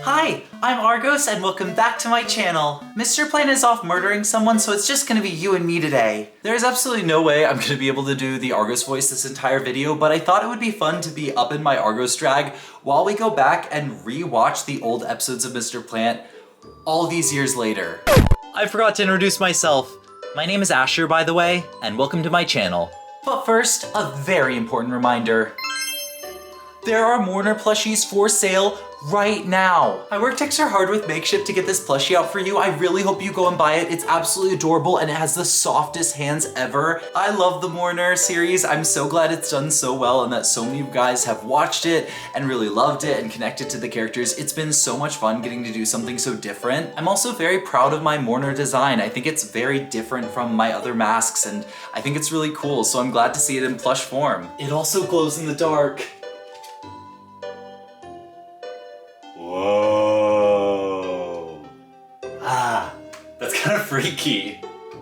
Hi, I'm Argos and welcome back to my channel. Mr. Plant is off murdering someone, so it's just gonna be you and me today. There's absolutely no way I'm gonna be able to do the Argos voice this entire video, but I thought it would be fun to be up in my Argos drag while we go back and re-watch the old episodes of Mr. Plant all these years later. I forgot to introduce myself. My name is Asher, by the way, and welcome to my channel. But first, a very important reminder. There are Mourner plushies for sale right now. I worked extra hard with Makeshift to get this plushie out for you. I really hope you go and buy it. It's absolutely adorable and it has the softest hands ever. I love the Mourner series. I'm so glad it's done so well and that so many of you guys have watched it and really loved it and connected to the characters. It's been so much fun getting to do something so different. I'm also very proud of my Mourner design. I think it's very different from my other masks and I think it's really cool, so I'm glad to see it in plush form. It also glows in the dark. Whoa. That's kind of freaky.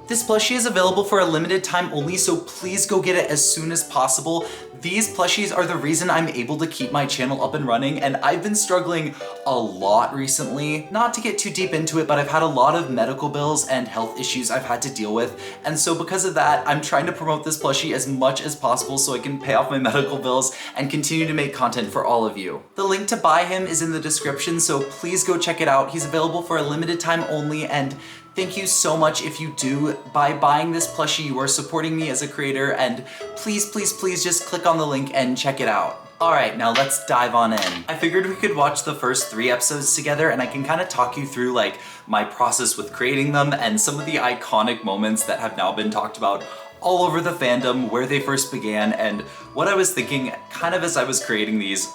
This plushie is available for a limited time only, so please go get it as soon as possible. These plushies are the reason I'm able to keep my channel up and running, and I've been struggling a lot recently. Not to get too deep into it, but I've had a lot of medical bills and health issues I've had to deal with, and so because of that, I'm trying to promote this plushie as much as possible so I can pay off my medical bills and continue to make content for all of you. The link to buy him is in the description, so please go check it out. He's available for a limited time only, and thank you so much if you do. By buying this plushie, you are supporting me as a creator, and please, please, please just click on the link and check it out. Alright, now let's dive on in. I figured we could watch the first 3 episodes together and I can kind of talk you through like my process with creating them and some of the iconic moments that have now been talked about all over the fandom, where they first began, and what I was thinking kind of as I was creating these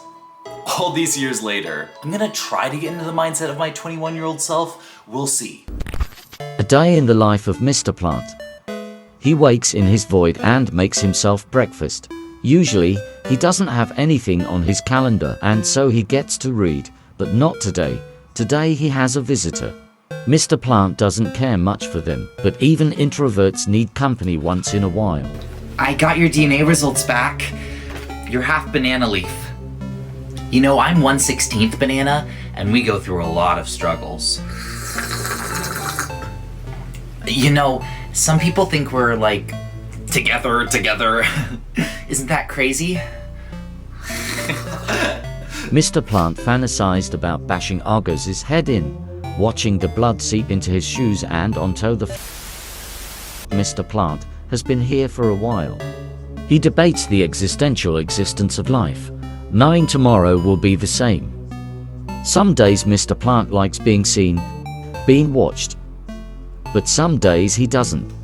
all these years later. I'm gonna try to get into the mindset of my 21-year-old self. We'll see. A day in the life of Mr. Plant. He wakes in his void and makes himself breakfast. Usually, he doesn't have anything on his calendar and so he gets to read, but not today. Today he has a visitor. Mr. Plant doesn't care much for them, but even introverts need company once in a while. I got your DNA results back. You're half banana leaf. You know, I'm 1/16 banana, and we go through a lot of struggles. You know, some people think we're like together. Isn't that crazy? Mr. Plant fantasized about bashing Argos's head in, watching the blood seep into his shoes and onto the Mr. Plant has been here for a while. He debates the existential existence of life, knowing tomorrow will be the same. Some days Mr. Plant likes being seen, being watched, but some days he doesn't.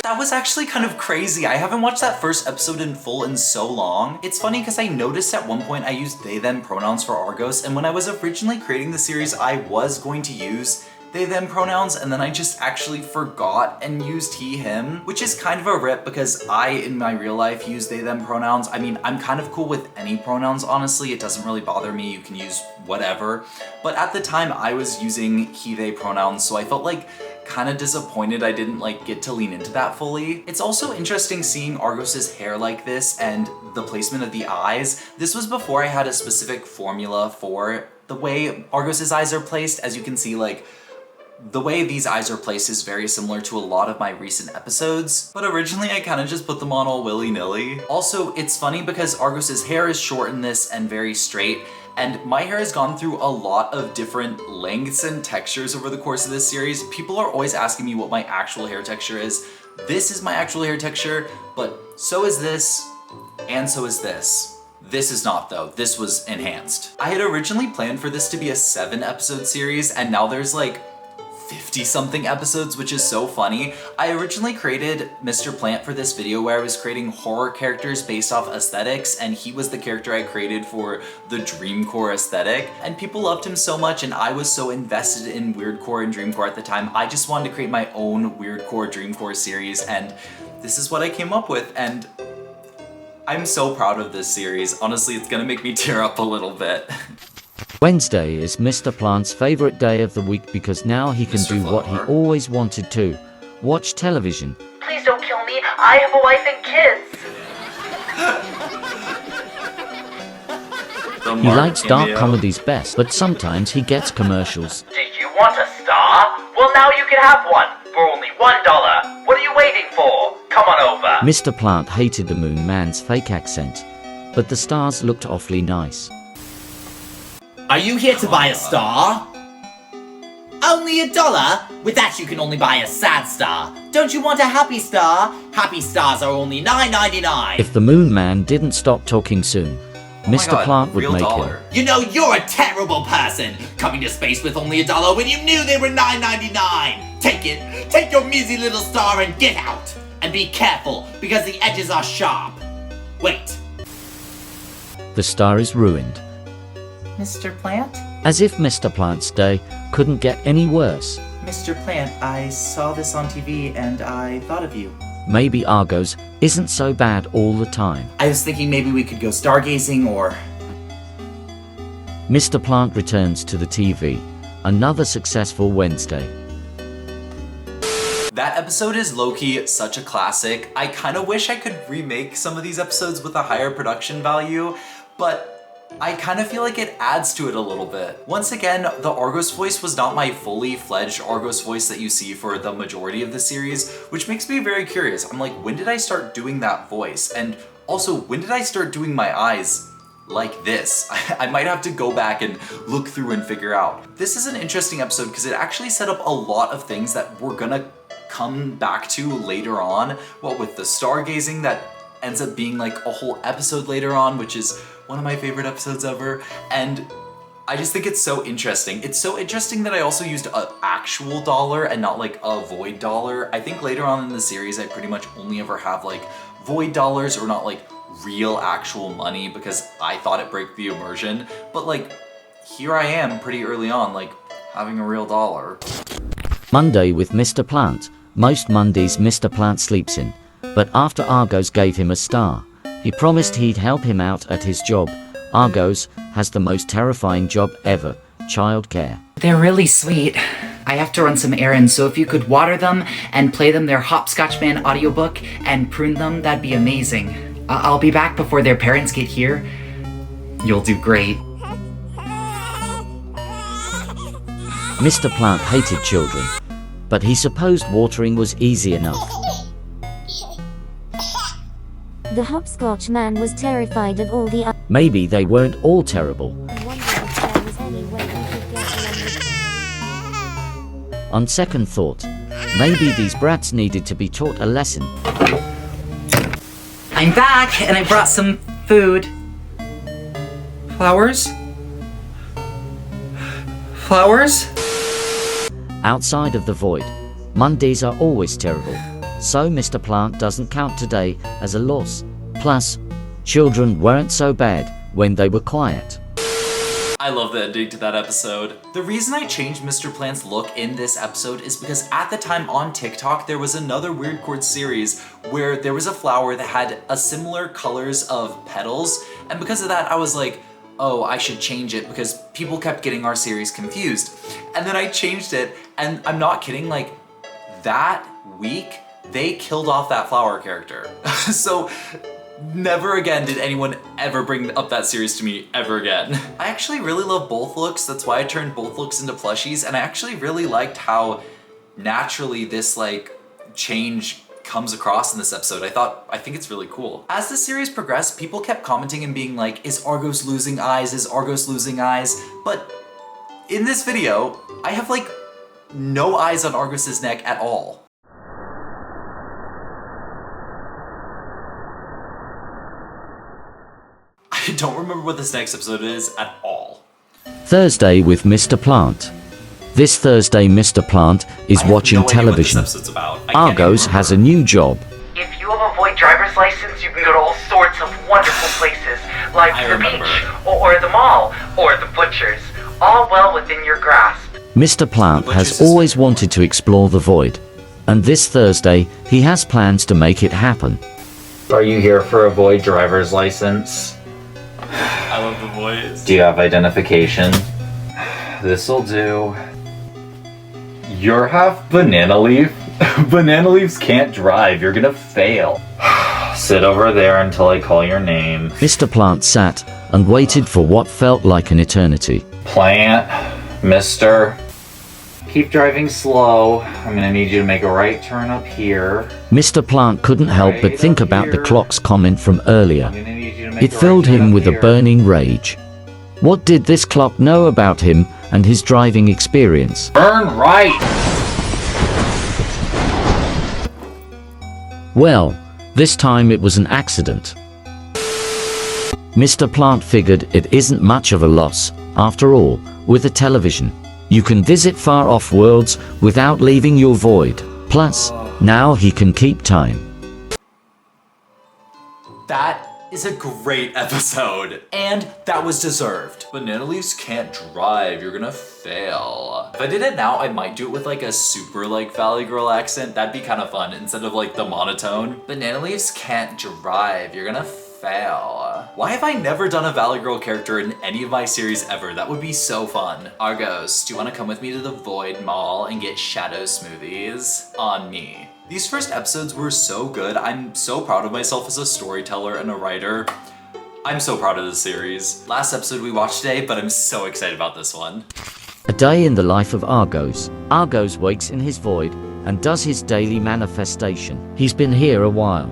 That was actually kind of crazy. I haven't watched that first episode in full in so long. It's funny because I noticed at one point I used they them pronouns for Argos, and when I was originally creating the series I was going to use they them pronouns, and then I just actually forgot and used he him, which is kind of a rip because I in my real life use they them pronouns. I mean, I'm kind of cool with any pronouns, honestly. It doesn't really bother me. You can use whatever, but at the time I was using he they pronouns, so I felt like kind of disappointed I didn't like get to lean into that fully. It's also interesting seeing Argos's hair like this and the placement of the eyes. This was before I had a specific formula for the way Argos's eyes are placed. As you can see, like the way these eyes are placed is very similar to a lot of my recent episodes, but originally I kind of just put them on all willy-nilly. Also, it's funny because Argos's hair is short in this and very straight, and my hair has gone through a lot of different lengths and textures over the course of this series. People are always asking me what my actual hair texture is. This is my actual hair texture, but so is this, and so is this. This is not though, this was enhanced. I had originally planned for this to be a 7-episode series, and now there's like 50-something episodes, which is so funny. I originally created Mr. Plant for this video where I was creating horror characters based off aesthetics, and he was the character I created for the Dreamcore aesthetic, and people loved him so much and I was so invested in Weirdcore and Dreamcore at the time. I just wanted to create my own Weirdcore Dreamcore series, and this is what I came up with, and I'm so proud of this series. Honestly, it's gonna make me tear up a little bit. Wednesday is Mr. Plant's favorite day of the week because now he can do what he always wanted to, watch television. Please don't kill me. I have a wife and kids. No He more likes dark cameo. comedies best, but sometimes he gets commercials. Do you want a star? Well, now you can have one for only $1. What are you waiting for? Come on over. Mr. Plant hated the Moon Man's fake accent, but the stars looked awfully nice. Are you here to buy a star? Only $1? With that you can only buy a sad star. Don't you want a happy star? Happy stars are only $9.99. If the Moon Man didn't stop talking soon, Mr. God, Plant would real make dollar. him. You know, you're a terrible person, coming to space with only $1 when you knew they were $9.99. Take it, take your measly little star and get out. And be careful, because the edges are sharp. Wait. The star is ruined. Mr. Plant? As if Mr. Plant's day couldn't get any worse. Mr. Plant, I saw this on TV and I thought of you. Maybe Argos isn't so bad all the time. I was thinking maybe we could go stargazing or... Mr. Plant returns to the TV. Another successful Wednesday. That episode is low-key such a classic. I kind of wish I could remake some of these episodes with a higher production value, but I kind of feel like it adds to it a little bit. Once again, the Argos voice was not my fully fledged Argos voice that you see for the majority of the series, which makes me very curious. I'm like, when did I start doing that voice? And also, when did I start doing my eyes like this? I might have to go back and look through and figure out. This is an interesting episode because it actually set up a lot of things that we're gonna come back to later on. What with the stargazing that ends up being like a whole episode later on, which is one of my favorite episodes ever, and I just think it's so interesting. It's so interesting that I also used an actual dollar and not like a void dollar. I think later on in the series I pretty much only ever have like void dollars or not like real actual money because I thought it broke the immersion, but like here I am pretty early on like having a real dollar. Monday with Mr. Plant. Most Mondays Mr. Plant sleeps in, but after Argos gave him a star, he promised he'd help him out at his job. Argos has the most terrifying job ever, childcare. They're really sweet. I have to run some errands, so if you could water them and play them their Hopscotch Man audiobook and prune them, that'd be amazing. I'll be back before their parents get here. You'll do great. Mr. Plant hated children, but he supposed watering was easy enough. The Hopscotch Man was terrified of all the Maybe they weren't all terrible. I wondered if there was any way we could get along with... On second thought, maybe these brats needed to be taught a lesson. I'm back, and I brought some food. Flowers? Flowers? Outside of the void, Mondays are always terrible, so Mr. Plant doesn't count today as a loss. Plus, children weren't so bad when they were quiet. I love the ending to that episode. The reason I changed Mr. Plant's look in this episode is because at the time on TikTok, there was another Weird Chord series where there was a flower that had a similar colors of petals, and because of that, I was like, oh, I should change it because people kept getting our series confused. And then I changed it, and I'm not kidding, like, that week, they killed off that flower character. So, never again did anyone ever bring up that series to me ever again. I actually really love both looks, that's why I turned both looks into plushies, and I actually really liked how naturally this, like, change comes across in this episode. I think it's really cool. As the series progressed, people kept commenting and being like, is Argos losing eyes? Is Argos losing eyes? But in this video, I have like no eyes on Argos's neck at all. I don't remember what this next episode is at all. Thursday with Mr. Plant. This Thursday Mr. Plant is I have watching no idea what television. this episode's about. I can't Argos even has a remember. new job. If you have a void driver's license, you can go to all sorts of wonderful places, like I the remember. beach, or the mall, or the butcher's, all well within your grasp. Mr. Plant Which has is- always wanted to explore the void, and this Thursday he has plans to make it happen. Are you here for a void driver's license? I love the voice. Do you have identification? This'll do. You're half banana leaf? Banana leaves can't drive, you're gonna fail. Sit over there until I call your name. Mr. Plant sat and waited for what felt like an eternity. Plant, mister. Keep driving slow. I'm gonna need you to make a right turn up here. Mr. Plant couldn't help but think about the clock's comment from earlier. I'm gonna need you to make It a right filled turn him up with a here. burning rage. What did this clock know about him and his driving experience? Burn right! Well, this time it was an accident. Mr. Plant figured it isn't much of a loss. After all, with a television, you can visit far-off worlds without leaving your void. Plus, now he can keep time. That is a great episode, and that was deserved. Banana leaves can't drive, you're gonna fail. If I did it now, I might do it with like a super like Valley Girl accent. That'd be kind of fun instead of like the monotone. Banana leaves can't drive, you're gonna fail. Why have I never done a Valley Girl character in any of my series ever? That would be so fun. Argos, do you wanna come with me to the Void Mall and get shadow smoothies? On me. These first episodes were so good. I'm so proud of myself as a storyteller and a writer. I'm so proud of this series. Last episode we watched today, but I'm so excited about this one. A day in the life of Argos. Argos wakes in his void and does his daily manifestation. He's been here a while.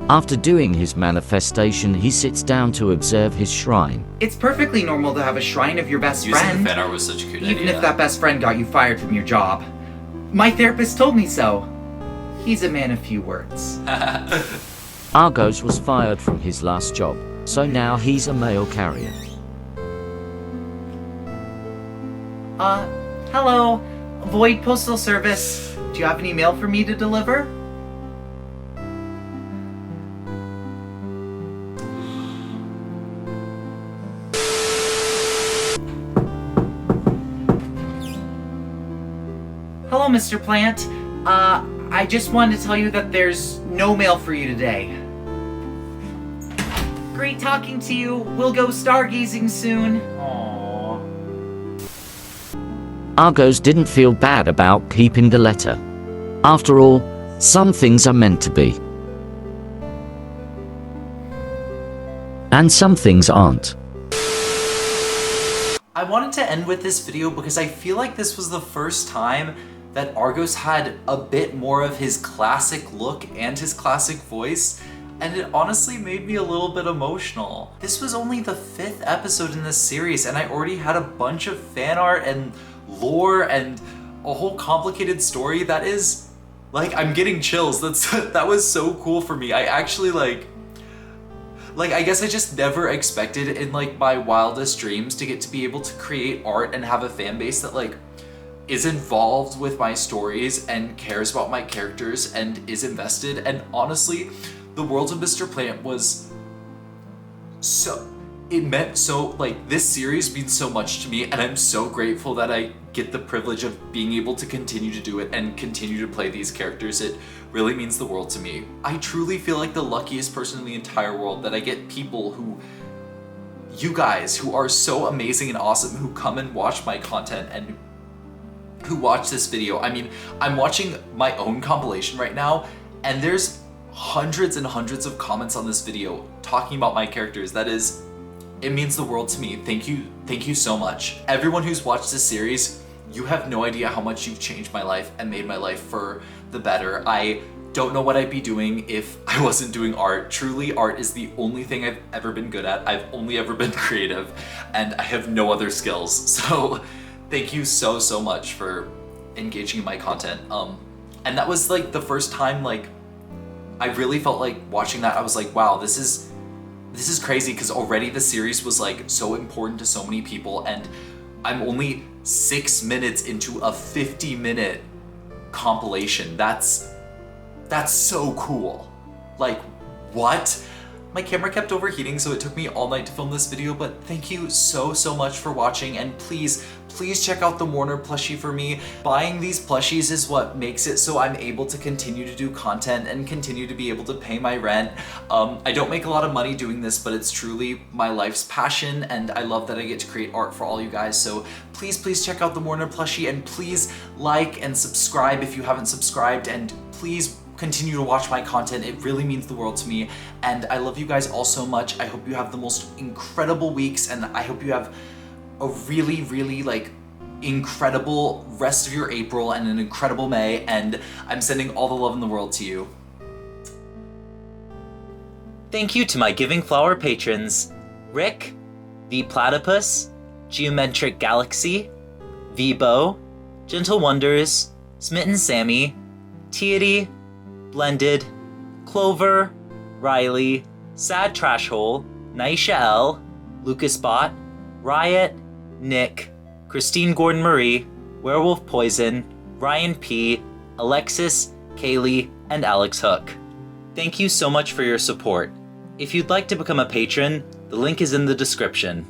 After doing his manifestation, he sits down to observe his shrine. It's perfectly normal to have a shrine of your best Using friend, the fan art was such a cute even idea. if that best friend got you fired from your job. My therapist told me so. He's a man of few words. Argos was fired from his last job, so now he's a mail carrier. Hello, Void Postal Service. Do you have any mail for me to deliver? Hello, Mr. Plant. I just wanted to tell you that there's no mail for you today. Great talking to you. We'll go stargazing soon. Aww. Argos didn't feel bad about keeping the letter. After all, some things are meant to be. And some things aren't. I wanted to end with this video because I feel like this was the first time that Argos had a bit more of his classic look and his classic voice, and it honestly made me a little bit emotional. This was only the 5th episode in this series, and I already had a bunch of fan art and lore and a whole complicated story that is, like, I'm getting chills. That was so cool for me. I actually like, I guess I just never expected in like my wildest dreams to get to be able to create art and have a fan base that like is involved with my stories and cares about my characters and is invested. And honestly, the world of Mr. Plant was so, it meant so, like, this series means so much to me, and I'm so grateful that I get the privilege of being able to continue to do it and continue to play these characters. It really means the world to me. I truly feel like the luckiest person in the entire world that I get people who, you guys who are so amazing and awesome, who come and watch my content and who watch this video. I mean, I'm watching my own compilation right now, and there's hundreds and hundreds of comments on this video talking about my characters. That is, it means the world to me. Thank you so much. Everyone who's watched this series, you have no idea how much you've changed my life and made my life for the better. I don't know what I'd be doing if I wasn't doing art. Truly, art is the only thing I've ever been good at. I've only ever been creative, and I have no other skills. So thank you so much for engaging in my content. And that was like the first time, like, I really felt like watching that, I was like, wow, this is crazy, because already the series was like so important to so many people, and I'm only 6 minutes into a 50-minute compilation. That's so cool. Like, what? My camera kept overheating, so it took me all night to film this video, but thank you so much for watching, and please check out the Warner plushie for me. Buying these plushies is what makes it so I'm able to continue to do content and continue to be able to pay my rent. I don't make a lot of money doing this, but it's truly my life's passion, and I love that I get to create art for all you guys, so please check out the Warner plushie, and please like and subscribe if you haven't subscribed, and please continue to watch my content. It really means the world to me, and I love you guys all so much. I hope you have the most incredible weeks, and I hope you have a really, really like incredible rest of your April and an incredible May, and I'm sending all the love in the world to you. Thank you to my Giving Flower patrons, Rick, The Platypus, Geometric Galaxy, Vibo, Gentle Wonders, Smitten Sammy, Tiety, Blended, Clover, Riley, Sad Trash Hole, Naisha L, Lucas Bot, Riot, Nick, Christine Gordon Marie, Werewolf Poison, Ryan P, Alexis, Kaylee, and Alex Hook. Thank you so much for your support. If you'd like to become a patron, the link is in the description.